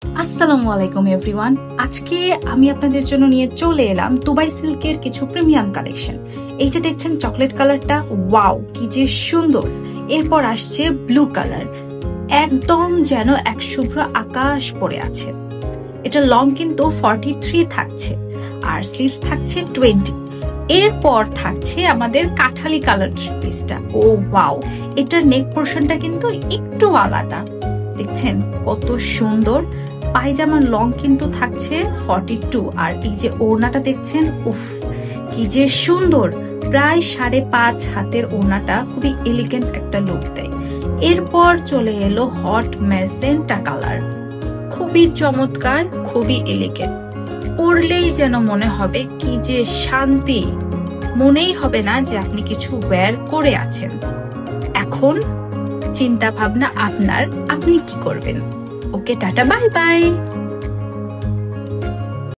আসসালামু আলাইকুম এভরিওয়ান। আজকে আমি আপনাদের জন্য নিয়ে চলে এলাম দুবাই সিল্কের কিছু প্রিমিয়াম কালেকশন। এই যে দেখছেন চকলেট কালারটা, ওয়াও কি যে সুন্দর। এরপর আসছে ব্লু কালার, একদম যেন এক শুভ্র আকাশ পড়ে আছে। এটা লং কিন্তু 43 থাকছে আর স্লিভস থাকছে 20। এরপর থাকছে আমাদের কাঠালি কালার থ্রি পিসটা। ও ওয়াও, এটার নেক পোর্শনটা কিন্তু একটু আলাদা, দেখছেন কত সুন্দর। পায়জামার লং কিন্তু থাকছে 42 আর এই যে ওড়নাটা দেখছেন, উফ কি যে সুন্দর। প্রায় 5.5 হাতের ওড়নাটা খুবই এলিগেন্ট একটা লুক দেয়। এরপর চলে এলো হট ম্যাজেন্টা কালার, খুবই চমৎকার, খুবই এলিগেন্ট। পরলেই যেন মনে হবে কি যে শান্তি, মনেই হবে না যে আপনি কিছু ওয়্যার করে আছেন। এখন চিন্তা ভাবনা আপনার, আপনি কি করবেন। ওকে, টাটা, বাই বাই।